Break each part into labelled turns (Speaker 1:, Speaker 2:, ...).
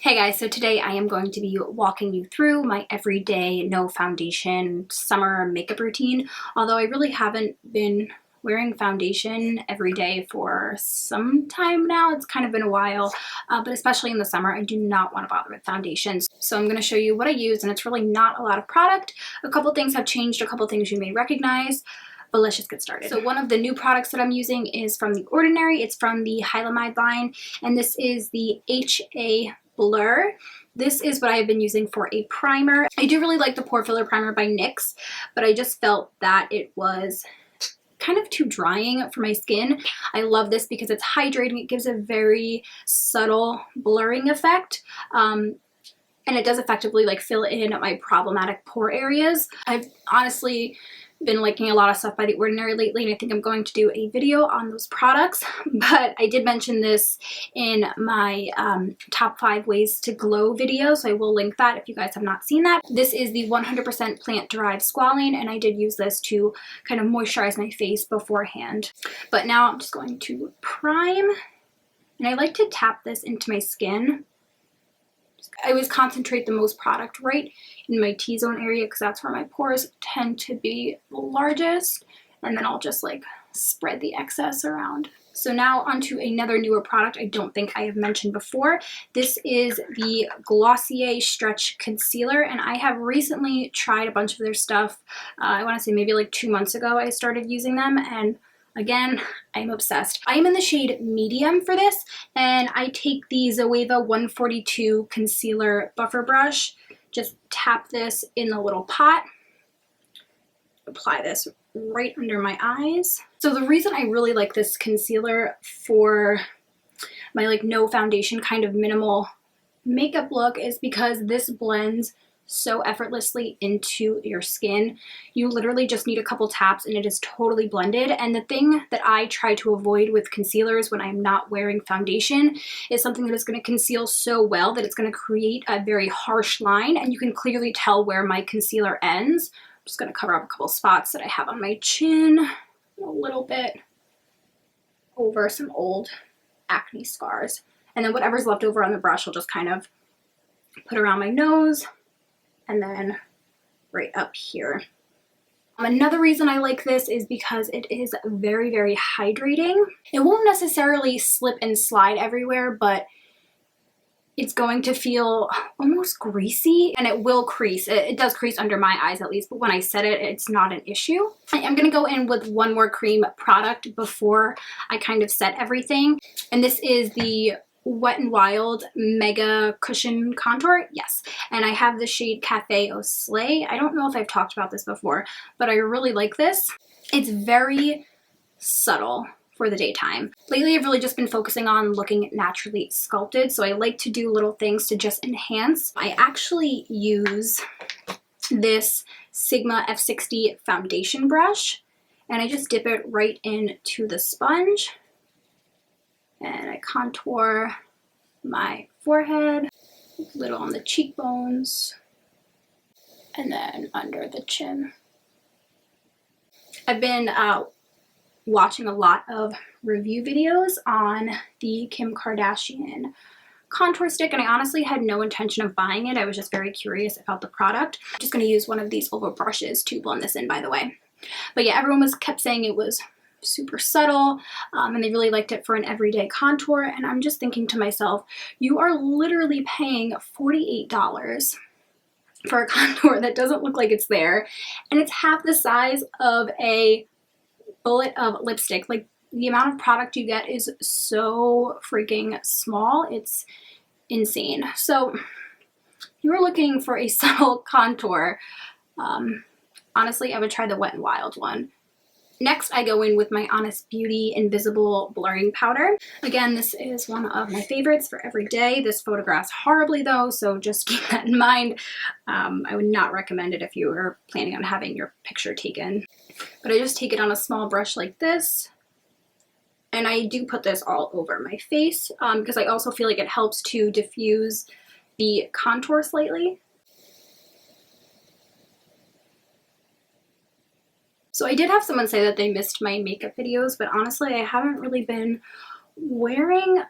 Speaker 1: Hey guys, so today I am going to be walking you through my everyday no foundation summer makeup routine. Although I really haven't been wearing foundation every day for some time now. It's kind of been a while, but especially in the summer, I do not want to bother with foundations. So I'm going to show you what I use, and it's really not a lot of product. A couple things have changed, a couple things you may recognize. But let's just get started. So one of the new products that I'm using is from The Ordinary. It's from the Hylamide line, and this is the HA Blur. This is what I have been using for a primer. I do really like the Pore Filler Primer by NYX, but I just felt that it was kind of too drying for my skin. I love this because it's hydrating. It gives a very subtle blurring effect. And it does effectively like fill in my problematic pore areas. I've honestly been liking a lot of stuff by The Ordinary lately, and I think I'm going to do a video on those products, but I did mention this in my top 5 ways to glow video, so I will link that if you guys have not seen that. This is the 100% plant-derived squalane, and I did use this to kind of moisturize my face beforehand. But now I'm just going to prime, and I like to tap this into my skin. I always concentrate the most product right in my T-zone area because that's where my pores tend to be the largest, and then I'll just like spread the excess around. So now onto another newer product I don't think I have mentioned before. This is the Glossier Stretch Concealer, and I have recently tried a bunch of their stuff. I want to say maybe like 2 months ago I started using them, and again, I'm obsessed. I am in the shade medium for this, and I take the wavy 142 concealer buffer brush, just tap this in the little pot, apply this right under my eyes. So the reason I really like this concealer for my like no foundation kind of minimal makeup look is because this blends so effortlessly into your skin. You literally just need a couple taps and it is totally blended. And the thing that I try to avoid with concealers when I'm not wearing foundation is something that is going to conceal so well that it's going to create a very harsh line, and you can clearly tell where my concealer ends. I'm just going to cover up a couple spots that I have on my chin, a little bit over some old acne scars, and then whatever's left over on the brush I'll just kind of put around my nose and then right up here. Another reason I like this is because it is very, very hydrating. It won't necessarily slip and slide everywhere, but it's going to feel almost greasy, and it will crease. It does crease under my eyes at least, but when I set it, it's not an issue. I'm gonna go in with one more cream product before I kind of set everything, and this is the Wet n Wild Megacushion contour. Yes, and I have the shade Cafe Au Slay. I don't know if I've talked about this before, but I really like this. It's very subtle for the daytime. Lately I've really just been focusing on looking naturally sculpted, so I like to do little things to just enhance. I actually use this Sigma F60 foundation brush, and I just dip it right into the sponge, and I contour my forehead, a little on the cheekbones, and then under the chin. I've been watching a lot of review videos on the Kim Kardashian contour stick, and I honestly had no intention of buying it. I was just very curious about the product. I'm just going to use one of these oval brushes to blend this in, by the way. But yeah, everyone kept saying it was super subtle, and they really liked it for an everyday contour, and I'm just thinking to myself, you are literally paying $48 for a contour that doesn't look like it's there, and it's half the size of a bullet of lipstick. Like, the amount of product you get is so freaking small, it's insane. So you were looking for a subtle contour, honestly I would try the Wet n Wild one. Next, I go in with my Honest Beauty Invisible Blurring Powder. Again, this is one of my favorites for every day. This photographs horribly though, so just keep that in mind. I would not recommend it if you were planning on having your picture taken. But I just take it on a small brush like this, and I do put this all over my face because I also feel like it helps to diffuse the contour slightly. So I did have someone say that they missed my makeup videos, but honestly I haven't really been wearing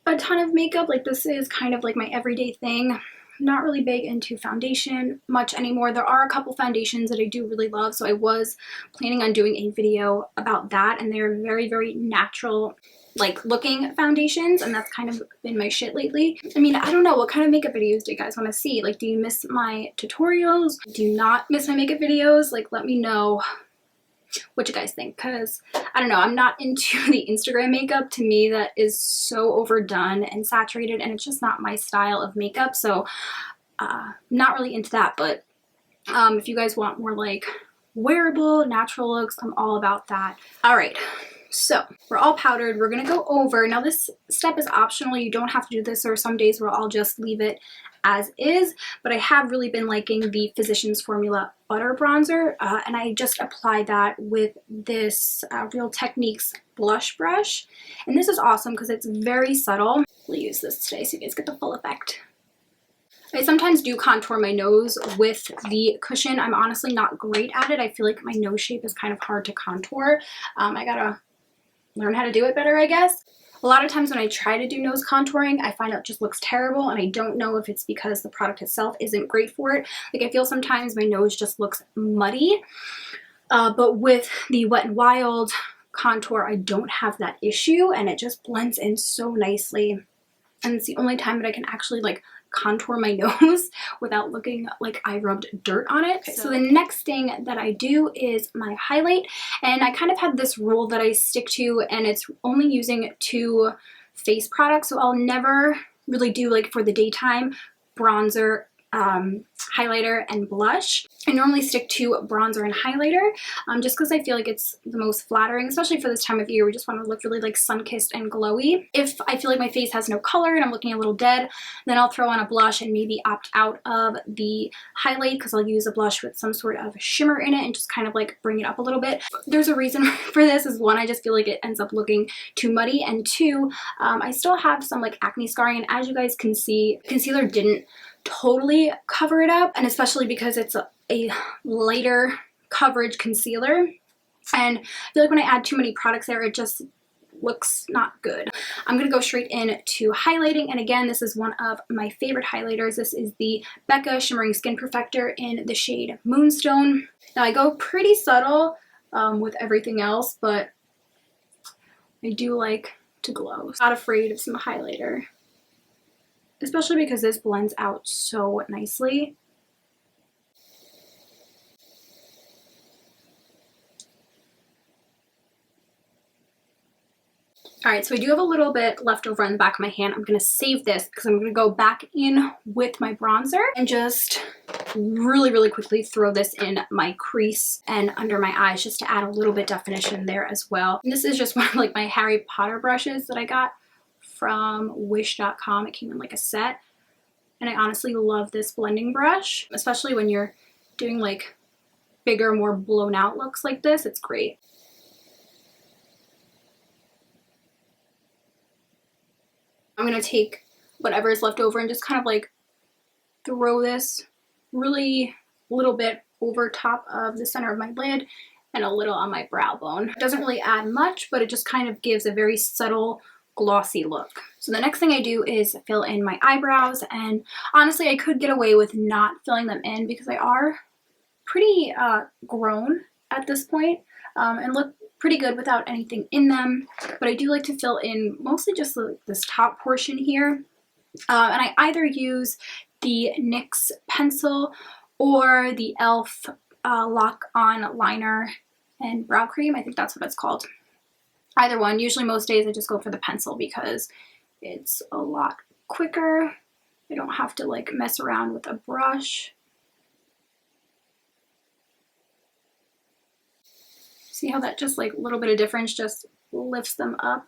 Speaker 1: a ton of makeup. Like this is kind of like my everyday thing. Not really big into foundation much anymore. There are a couple foundations that I do really love, so I was planning on doing a video about that, and they're very, very natural like looking foundations, and that's kind of been my shit lately. I mean, I don't know, what kind of makeup videos do you guys want to see? Like, do you miss my tutorials? Do you not miss my makeup videos? Like, let me know what you guys think, because I don't know, I'm not into the Instagram makeup. To me, that is so overdone and saturated, and it's just not my style of makeup, so not really into that. But if you guys want more like wearable natural looks, I'm all about that. All right, so we're all powdered. We're gonna go over, now this step is optional, you don't have to do this, or some days where I'll just leave it as is, but I have really been liking the Physicians Formula Butter Bronzer, and I just applied that with this Real Techniques blush brush, and this is awesome because it's very subtle. We'll use this today so you guys get the full effect. I sometimes do contour my nose with the cushion. I'm honestly not great at it. I feel like my nose shape is kind of hard to contour. I gotta learn how to do it better, I guess. A lot of times when I try to do nose contouring, I find it just looks terrible, and I don't know if it's because the product itself isn't great for it. Like, I feel sometimes my nose just looks muddy, but with the Wet n Wild contour, I don't have that issue, and it just blends in so nicely. And it's the only time that I can actually like contour my nose without looking like I rubbed dirt on it. Okay, so the next thing that I do is my highlight, and I kind of have this rule that I stick to, and it's only using 2 face products, so I'll never really do like for the daytime bronzer, highlighter, and blush. I normally stick to bronzer and highlighter, just because I feel like it's the most flattering, especially for this time of year. We just want to look really like sun-kissed and glowy. If I feel like my face has no color and I'm looking a little dead, then I'll throw on a blush and maybe opt out of the highlight, because I'll use a blush with some sort of shimmer in it and just kind of like bring it up a little bit. There's a reason for this. Is one, I just feel like it ends up looking too muddy, and 2, I still have some like acne scarring, and as you guys can see, concealer didn't totally cover it up, and especially because it's a lighter coverage concealer, and I feel like when I add too many products there, it just looks not good. I'm gonna go straight into highlighting, and again, this is one of my favorite highlighters. This is the Becca Shimmering Skin Perfector in the shade Moonstone. Now, I go pretty subtle with everything else, but I do like to glow. Not afraid of some highlighter, especially because this blends out so nicely. All right, so I do have a little bit left over on the back of my hand. I'm gonna save this because I'm gonna go back in with my bronzer and just really, really quickly throw this in my crease and under my eyes, just to add a little bit definition there as well. And this is just one of like my Harry Potter brushes that I got from wish.com. It came in like a set, and I honestly love this blending brush, especially when you're doing like bigger, more blown out looks like this. It's great. I'm gonna take whatever is left over and just kind of like throw this really little bit over top of the center of my lid and a little on my brow bone. It doesn't really add much, but it just kind of gives a very subtle glossy look. So the next thing I do is fill in my eyebrows, and honestly I could get away with not filling them in because they are pretty grown at this point, and look pretty good without anything in them, but I do like to fill in mostly just this top portion here, and I either use the NYX pencil or the e.l.f. Lock On Liner and Brow Cream. I think that's what it's called. Either one. Usually most days I just go for the pencil because it's a lot quicker. I don't have to like mess around with a brush. See how that just like a little bit of difference just lifts them up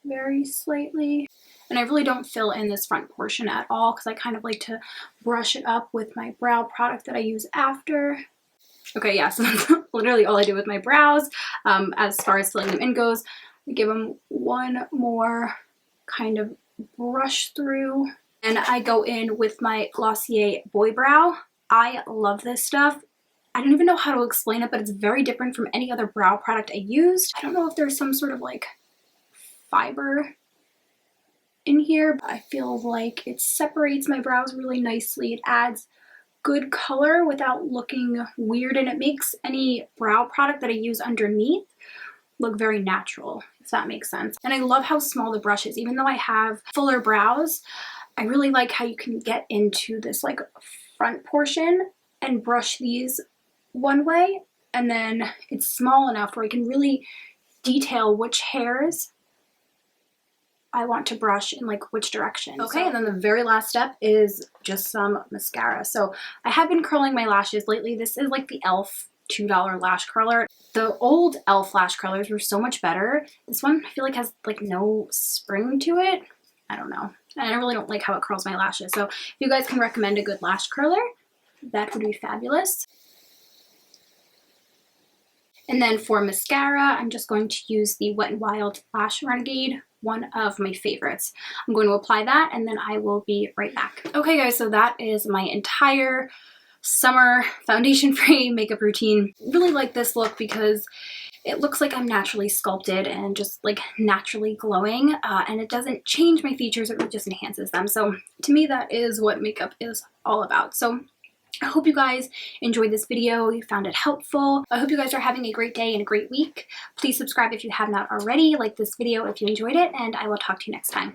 Speaker 1: very slightly. And I really don't fill in this front portion at all because I kind of like to brush it up with my brow product that I use after. Okay, yeah, so that's literally all I do with my brows. As far as filling them in goes, I give them one more kind of brush through, and I go in with my Glossier Boy Brow. I love this stuff. I don't even know how to explain it, but it's very different from any other brow product I used. I don't know if there's some sort of like fiber in here. I feel like it separates my brows really nicely. It adds good color without looking weird, and it makes any brow product that I use underneath look very natural, if that makes sense. And I love how small the brush is. Even though I have fuller brows, I really like how you can get into this like front portion and brush these one way, and then it's small enough where I can really detail which hairs I want to brush in like which direction. Okay, and then the very last step is just some mascara. So I have been curling my lashes lately. This is like the e.l.f. $2 lash curler. The old e.l.f. lash curlers were so much better. This one I feel like has like no spring to it. I don't know. And I really don't like how it curls my lashes. So if you guys can recommend a good lash curler, that would be fabulous. And then for mascara, I'm just going to use the Wet n Wild Lash Renegade, one of my favorites. I'm going to apply that and then I will be right back. Okay guys, so that is my entire summer foundation-free makeup routine. Really like this look because it looks like I'm naturally sculpted and just like naturally glowing, and it doesn't change my features, it really just enhances them. So to me, that is what makeup is all about. So I hope you guys enjoyed this video, you found it helpful. I hope you guys are having a great day and a great week. Please subscribe if you have not already, like this video if you enjoyed it, and I will talk to you next time.